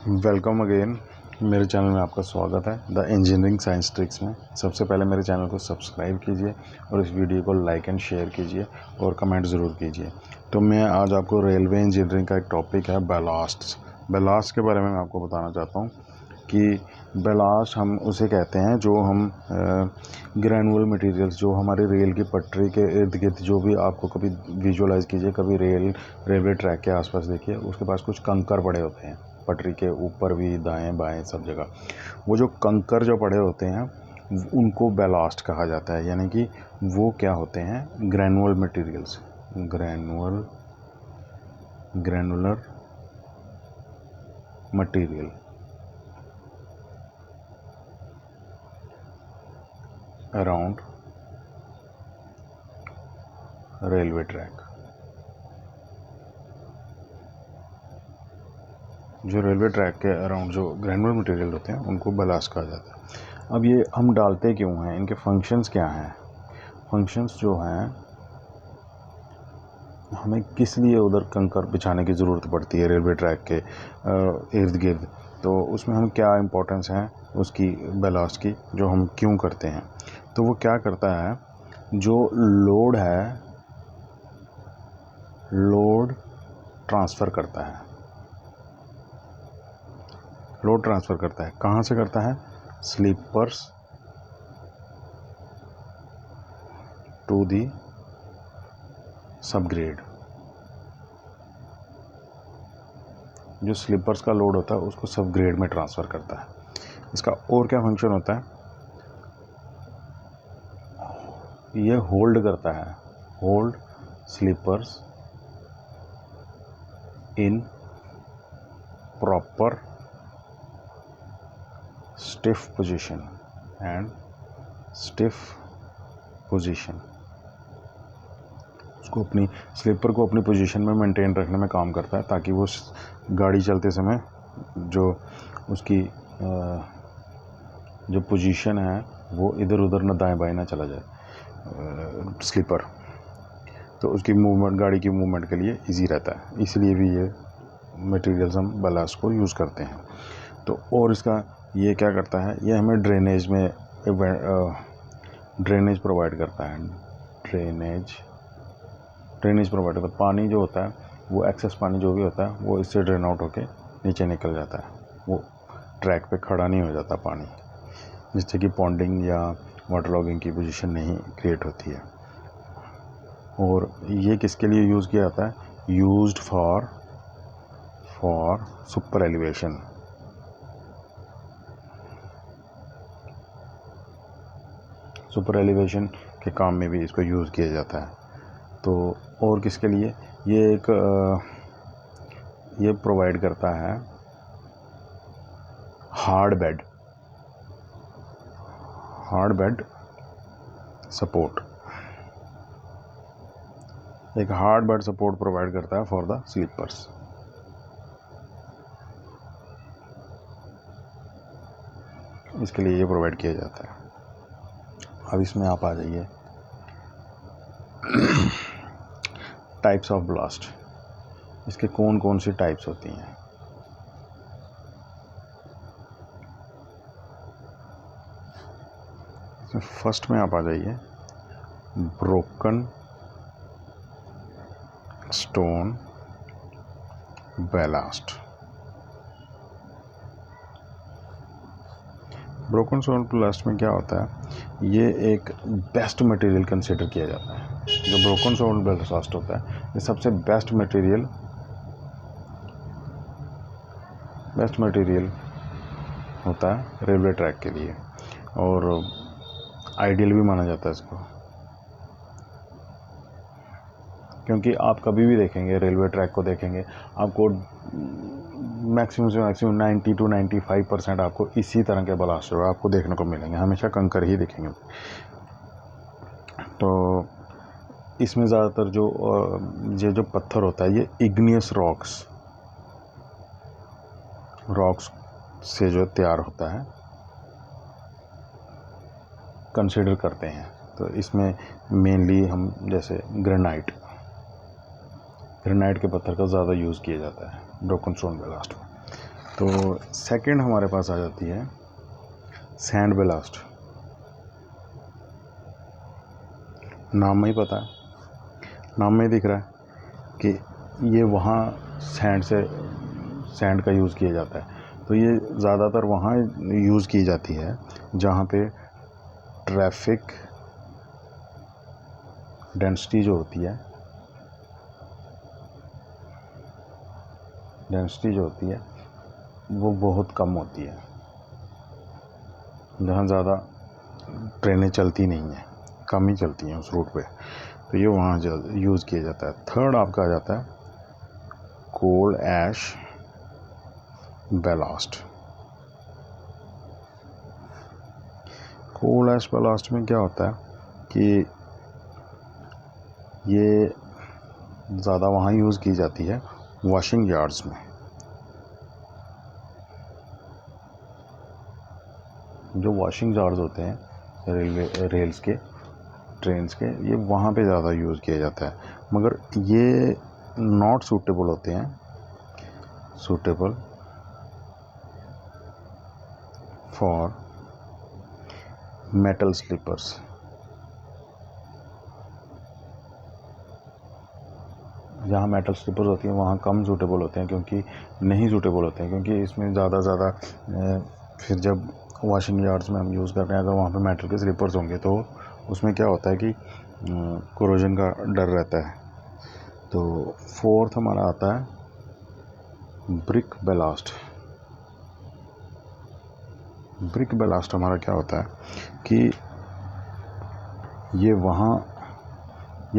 Welcome again. मेरे channel में आपका स्वागत है द इंजीनियरिंग साइंस ट्रिक्स में। सबसे पहले मेरे चैनल को सब्सक्राइब कीजिए और इस वीडियो को लाइक एंड शेयर कीजिए और कमेंट ज़रूर कीजिए। तो मैं आज आपको रेलवे इंजीनियरिंग का एक टॉपिक है बैलास्ट के बारे में मैं आपको बताना चाहता हूँ कि बैलास्ट हम उसे कहते हैं जो हम ग्रैनुअल मटेरियल्स जो हमारे रेल की पटरी के इर्द गिर्द, जो भी आपको कभी विजुअलाइज़ कीजिए, कभी रेलवे ट्रैक के आसपास देखिए, उसके पास कुछ कंकर पड़े होते हैं पटरी के ऊपर भी, दाएं बाएं सब जगह। वो जो कंकर जो पड़े होते हैं उनको बैलास्ट कहा जाता है। यानी कि वो क्या होते हैं? Granular materials, granular material around railway track. जो रेलवे ट्रैक के अराउंड जो ग्रैनुलर मटेरियल होते हैं उनको बैलास्ट कहा जाता है। अब ये हम डालते क्यों हैं? इनके फंक्शंस क्या हैं? फंक्शंस जो हैं, हमें किस लिए उधर कंकर बिछाने की ज़रूरत पड़ती है रेलवे ट्रैक के इर्द गिर्द, तो उसमें हम क्या इम्पोर्टेंस है उसकी बैलास्ट की, जो हम क्यों करते हैं? तो वो क्या करता है, जो लोड है, लोड ट्रांसफ़र करता है। लोड ट्रांसफ़र करता है कहाँ से करता है? Sleepers to the subgrade. जो स्लीपर्स का लोड होता है उसको सबग्रेड में ट्रांसफ़र करता है। इसका और क्या फंक्शन होता है? ये होल्ड करता है, hold sleepers in proper stiff position and stiff position. उसको अपनी स्लीपर को अपनी पोजीशन में मेंटेन रखने में काम करता है, ताकि वो गाड़ी चलते समय जो उसकी जो पोजीशन है वो इधर उधर न दाएं बाएं ना चला जाए स्लीपर, तो उसकी मूवमेंट, गाड़ी की मूवमेंट के लिए इजी रहता है। इसलिए भी ये मटेरियल्स हम बैलास्ट को यूज़ करते हैं। तो और इसका ये क्या करता है, ये हमें ड्रेनेज प्रोवाइड करता है। ड्रेनेज प्रोवाइड करता है। पानी जो होता है, वो एक्सेस पानी जो भी होता है वो इससे ड्रेन आउट होके नीचे निकल जाता है। वो ट्रैक पे खड़ा नहीं हो जाता पानी, जिससे कि पॉन्डिंग या वाटर लॉगिंग की पोजीशन नहीं क्रिएट होती है। और ये किसके लिए यूज़ किया जाता है? Used for super elevation. Super elevation के काम में भी इसको यूज़ किया जाता है। तो और किसके लिए? ये प्रोवाइड करता है हार्ड बेड सपोर्ट। एक हार्ड बेड सपोर्ट प्रोवाइड करता है फॉर द स्लीपर्स। इसके लिए ये प्रोवाइड किया जाता है। अब इसमें आप आ जाइए टाइप्स ऑफ ब्लास्ट। इसके कौन कौन सी टाइप्स होती हैं? फर्स्ट में आप आ जाइए broken stone ballast. Broken stone ballast में क्या होता है, ये एक बेस्ट मटेरियल कंसिडर किया जाता है। जो ब्रोकन स्टोन बैलास्ट होता है, ये सबसे बेस्ट मटेरियल होता है रेलवे ट्रैक के लिए, और आइडियल भी माना जाता है इसको। क्योंकि आप कभी भी देखेंगे, रेलवे ट्रैक को देखेंगे, आपको मैक्सिमम से मैक्सिमम 90 to 95% आपको इसी तरह के ब्लास्ट जो आपको देखने को मिलेंगे, हमेशा कंकर ही दिखेंगे। तो इसमें ज़्यादातर जो पत्थर होता है, ये इग्नियस रॉक्स से जो तैयार होता है कंसीडर करते हैं। तो इसमें मेनली हम जैसे ग्रेनाइट के पत्थर का ज़्यादा यूज़ किया जाता है ब्रोकन स्टोन बैलास्ट में। तो सेकंड हमारे पास आ जाती है सैंड ब्लास्ट। नाम में ही पता है, नाम में ही दिख रहा है कि ये वहाँ सैंड का यूज़ किया जाता है। तो ये ज़्यादातर वहाँ यूज़ की जाती है जहाँ पे ट्रैफिक डेंसिटी जो होती है वो बहुत कम होती है, जहाँ ज़्यादा ट्रेनें चलती नहीं हैं, कम ही चलती हैं उस रूट पे, तो ये वहाँ यूज़ किया जाता है। थर्ड आपका आ जाता है कोल ऐश बैलास्ट। कोल ऐश बैलास्ट में क्या होता है कि ये ज़्यादा वहाँ यूज़ की जाती है वॉशिंग यार्ड्स में। जो वॉशिंग यार्ड्स होते हैं रेल्स के, ट्रेन्स के, ये वहाँ पे ज़्यादा यूज़ किया जाता है। मगर ये नॉट सूटेबल होते हैं फॉर मेटल स्लीपर्स। जहाँ मेटल स्लीपर्स होती हैं वहाँ कम सूटेबल होते हैं, क्योंकि इसमें ज़्यादा फिर जब वॉशिंग यार्ड्स में हम यूज़ कर रहे हैं, अगर वहाँ पे मेटल के स्लीपर्स होंगे तो उसमें क्या होता है कि कोरोजन का डर रहता है। तो फोर्थ हमारा आता है ब्रिक बैलास्ट। ब्रिक बैलास्ट हमारा क्या होता है कि ये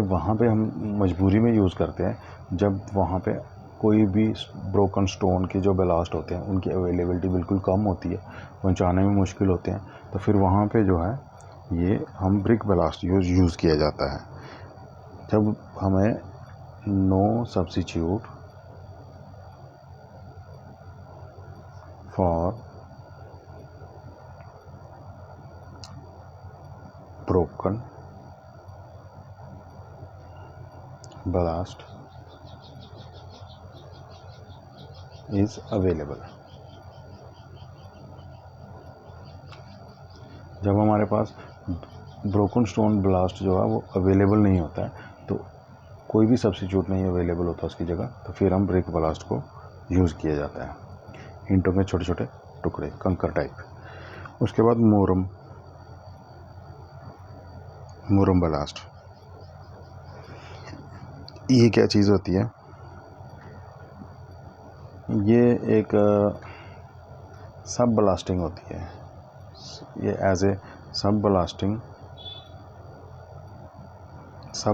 वहाँ पे हम मजबूरी में यूज़ करते हैं जब वहाँ पे कोई भी ब्रोकन स्टोन के जो बैलास्ट होते हैं उनकी अवेलेबिलिटी बिल्कुल कम होती है, पहुँचाने में मुश्किल होते हैं, तो फिर वहाँ पे जो है ये हम ब्रिक बैलास्ट यूज़ किया जाता है जब हमें no substitute for broken ballast is available. जब हमारे पास ब्रोकन स्टोन ब्लास्ट जो है वो अवेलेबल नहीं होता है, तो कोई भी सब्स्टिट्यूट नहीं अवेलेबल होता उसकी जगह, तो फिर हम ब्रिक ब्लास्ट को यूज़ किया जाता है, ईंटों के छोटे छोटे टुकड़े, कंकर टाइप। उसके बाद मोरम ब्लास्ट। ये क्या चीज़ होती है? ये एक सब ब्लास्टिंग होती है। ये एज ए सब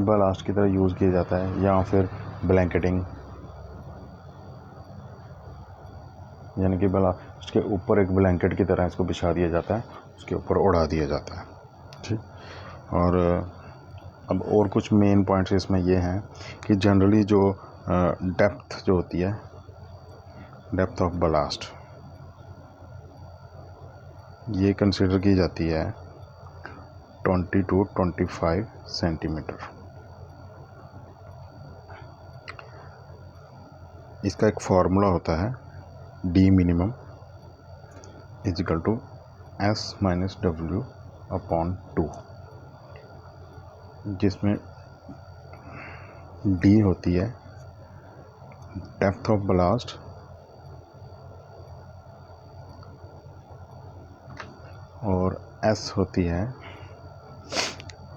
ब्लास्ट की तरह यूज़ किया जाता है, या फिर ब्लैंकेटिंग, यानी कि उसके ऊपर एक ब्लैंकेट की तरह इसको बिछा दिया जाता है, उसके ऊपर उड़ा दिया जाता है। ठीक। और अब और कुछ मेन पॉइंट्स इसमें ये हैं कि जनरली जो डेप्थ जो होती है, डेप्थ ऑफ ब्लास्ट, ये कंसिडर की जाती है 20 to 25 सेंटीमीटर। इसका एक फार्मूला होता है D minimum equal to S minus W upon 2, जिसमें डी होती है डेप्थ ऑफ ब्लास्ट और एस होती है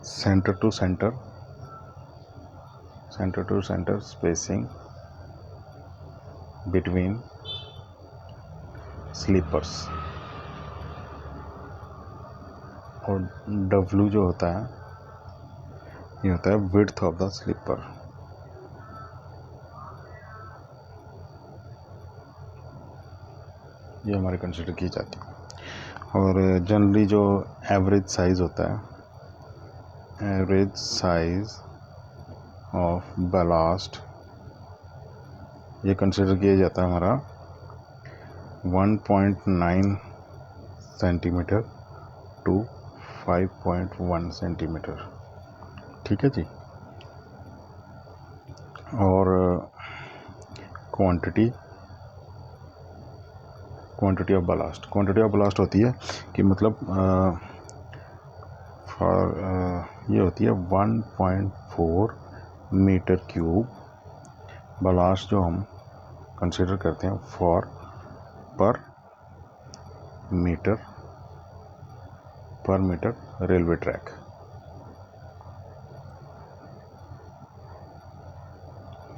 centre to centre spacing between sleepers, और डब्ल्यू जो होता है ये होता है विड्थ ऑफ द स्लीपर। ये हमारे कंसिडर की जाती है। और जनरली जो एवरेज साइज़ होता है, एवरेज साइज ऑफ बैलास्ट, ये कंसिडर किया जाता है हमारा 1.9 सेंटीमीटर टू 5.1 सेंटीमीटर। ठीक है जी। और quantity quantity of blast. Quantity of blast होती है कि मतलब ये होती है 1.4 मीटर क्यूब बलास्ट जो हम कंसिडर करते हैं फॉर पर मीटर रेलवे ट्रैक।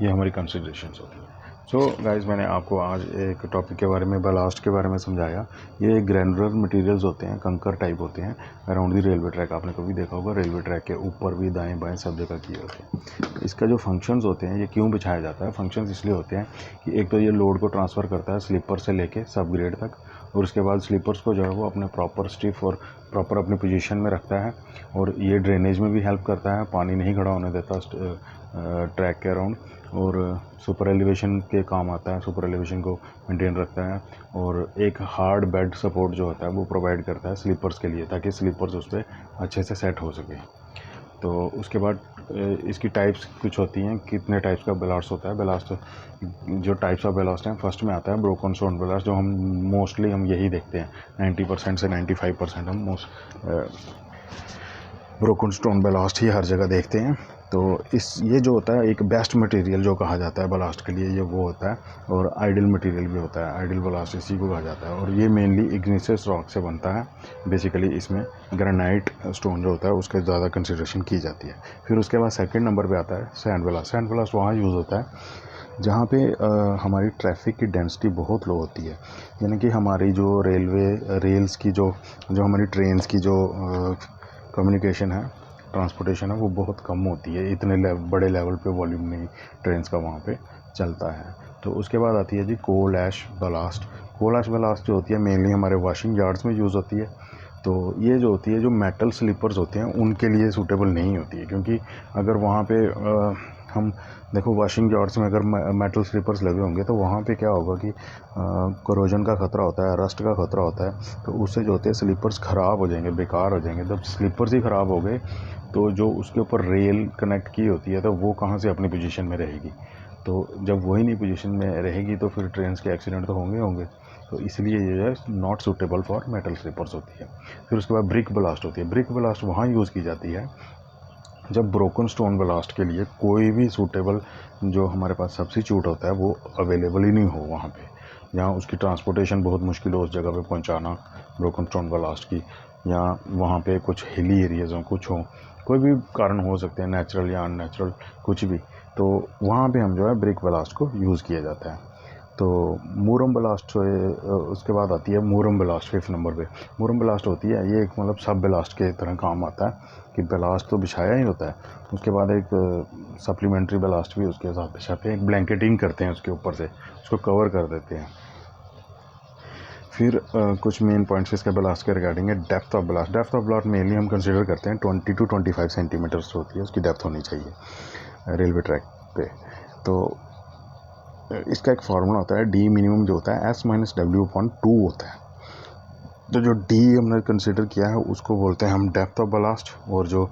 ये हमारी कंसिडरेशंस होती है। सो गाइस, मैंने आपको आज एक टॉपिक के बारे में, बलास्ट के बारे में समझाया। ये ग्रैनुलर मटेरियल्स होते हैं, कंकर टाइप होते हैं अराउंड दी रेलवे ट्रैक। आपने कभी देखा होगा रेलवे ट्रैक के ऊपर भी दाएं बाएं सब जगह किए होते हैं। तो इसका जो फंक्शंस होते हैं, ये क्यों बिछाया जाता है? फंक्शंस इसलिए होते हैं कि एक तो ये लोड को ट्रांसफ़र करता है स्लीपर से लेके सब ग्रेड तक, और उसके बाद स्लीपर्स को जो है वो अपने प्रॉपर स्टिफ और प्रॉपर अपनी पोजीशन में रखता है। और ये ड्रेनेज में भी हेल्प करता है, पानी नहीं खड़ा होने देता ट्रैक के अराउंड। और सुपर एलिवेशन के काम आता है, सुपर एलिवेशन को मेंटेन रखता है। और एक हार्ड बेड सपोर्ट जो होता है वो प्रोवाइड करता है स्लीपर्स के लिए, ताकि स्लीपर्स उस पर अच्छे से सेट हो सके। तो उसके बाद इसकी टाइप्स कुछ होती हैं, कितने टाइप्स का बलास्ट होता है। बलास्ट जो टाइप्स ऑफ बलास्ट हैं, फर्स्ट में आता है ब्रोकन स्टोन बलास्ट, जो हम मोस्टली हम यही देखते हैं। 90% से 95% हम ब्रोकन स्टोन बलास्ट ही हर जगह देखते हैं। तो ये जो होता है एक बेस्ट मटेरियल जो कहा जाता है बलास्ट के लिए, ये वो होता है। और आइडियल मटेरियल भी होता है, आइडियल बलास्ट इसी को कहा जाता है। और ये मेनली इग्नियस रॉक से बनता है। बेसिकली इसमें ग्रेनाइट स्टोन जो होता है उसके ज़्यादा कंसिडरेशन की जाती है। फिर उसके बाद सेकंड नंबर पे आता है सैंड बलास्ट। सैंड बलास्ट वहाँ यूज़ होता है जहाँ पे हमारी ट्रैफिक की डेंसिटी बहुत लो होती है। यानी कि हमारी जो रेल्स की जो हमारी ट्रेन्स की जो कम्युनिकेशन है, ट्रांसपोर्टेशन है, वो बहुत कम होती है। इतने बड़े लेवल पे वॉल्यूम नहीं ट्रेन्स का वहाँ पे चलता है। तो उसके बाद आती है जी कोल ऐश बलास्ट। कोल ऐश बलास्ट जो होती है मेनली हमारे वॉशिंग यार्ड्स में यूज़ होती है। तो ये जो होती है, जो मेटल स्लीपर्स होते हैं उनके लिए सूटेबल नहीं होती है, क्योंकि अगर वहाँ पे हम देखो वॉशिंग यार्ड्स में अगर मेटल स्लीपर्स लगे होंगे तो वहाँ पे क्या होगा कि कोरोजन का ख़तरा होता है, रस्ट का ख़तरा होता है। तो उससे जो होते हैं स्लीपर्स ख़राब हो जाएंगे, बेकार हो जाएंगे। जब स्लीपर्स ही ख़राब हो गए तो जो उसके ऊपर रेल कनेक्ट की होती है तो वो कहाँ से अपनी पोजीशन में रहेगी। तो जब वही नहीं पोजीशन में रहेगी तो फिर ट्रेन के एक्सीडेंट तो होंगे। तो इसलिए ये है not suitable for metal sleepers होती है। फिर उसके बाद ब्रिक ब्लास्ट होती है। ब्रिक ब्लास्ट वहाँ यूज़ की जाती है जब ब्रोकन स्टोन ब्लास्ट के लिए कोई भी सूटेबल जो हमारे पास सब्स्टिट्यूट होता है वो अवेलेबल ही नहीं हो वहाँ पे, जहाँ उसकी ट्रांसपोर्टेशन बहुत मुश्किल हो उस जगह पे पहुँचाना ब्रोकन स्टोन ब्लास्ट की, या वहाँ पे कुछ हिली एरियाज़ हों, कुछ हों, कोई भी कारण हो सकते हैं, नेचुरल या अननेचुरल कुछ भी। तो वहाँ पे हम जो है ब्रिक ब्लास्ट को यूज़ किया जाता है। तो मूरम ब्लास्ट उसके बाद आती है मूरम ब्लास्ट 5th नंबर पे। मूरम ब्लास्ट होती है ये एक मतलब सब ब्लास्ट के तरह काम आता है कि ब्लास्ट तो बिछाया ही होता है, उसके बाद एक सप्लीमेंट्री ब्लास्ट भी उसके साथ बिछाते हैं, एक ब्लैंकेटिंग करते हैं उसके ऊपर से, उसको कवर कर देते हैं। फिर कुछ मेन पॉइंट्स इसके ब्लास्ट के रिगार्डिंग है। Depth of blast. Depth of blast mainly हम कंसिडर करते हैं 20 to 25 सेंटीमीटर्स होती है उसकी डेप्थ होनी चाहिए रेलवे ट्रैक पे। तो इसका एक फार्मूला होता है, डी मिनिमम जो होता है S-W/2 होता है। तो जो डी हमने कंसिडर किया है उसको बोलते हैं हम डेप्थ ऑफ ब्लास्ट, और जो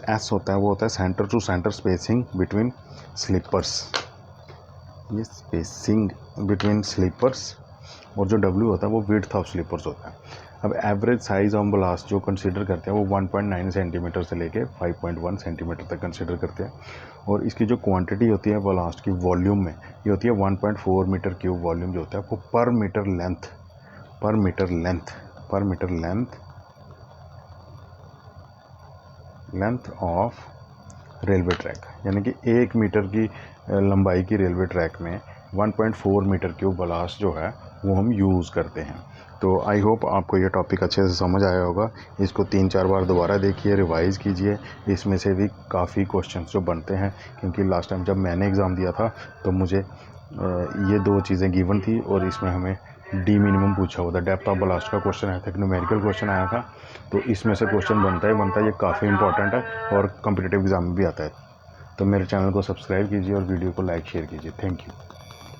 एस होता है वो होता है centre to centre spacing between sleepers, ये स्पेसिंग बिटवीन स्लीपर्स। और जो डब्ल्यू होता है वो विड्थ ऑफ स्लीपर्स होता है। अब एवरेज साइज़ ऑफ ब्लास्ट जो कंसिडर करते हैं वो 1.9 सेंटीमीटर से लेके 5.1 सेंटीमीटर तक कंसिडर करते हैं। और इसकी जो क्वांटिटी होती है ब्लास्ट की वॉल्यूम में, ये होती है 1.4 मीटर क्यूब वॉल्यूम जो होता है वो per metre length of railway track. यानी कि 1 मीटर की लंबाई की रेलवे ट्रैक में 1.4 मीटर क्यूब ब्लास्ट जो है वो हम यूज़ करते हैं। तो आई होप आपको ये टॉपिक अच्छे से समझ आया होगा। इसको 3-4 बार दोबारा देखिए, रिवाइज़ कीजिए। इसमें से भी काफ़ी क्वेश्चंस जो बनते हैं, क्योंकि लास्ट टाइम जब मैंने एग्ज़ाम दिया था तो मुझे ये 2 चीज़ें गिवन थी और इसमें हमें डी मिनिमम पूछा हुआ था। डेप्थ ऑफ ब्लास्ट का क्वेश्चन आया था, न्यूमेरिकल क्वेश्चन आया था। तो इसमें से क्वेश्चन बनता है, ये काफ़ी इंपॉर्टेंट है और कॉम्पिटिटिव एग्ज़ाम में भी आता है। तो मेरे चैनल को सब्सक्राइब कीजिए और वीडियो को लाइक शेयर कीजिए। Thank you.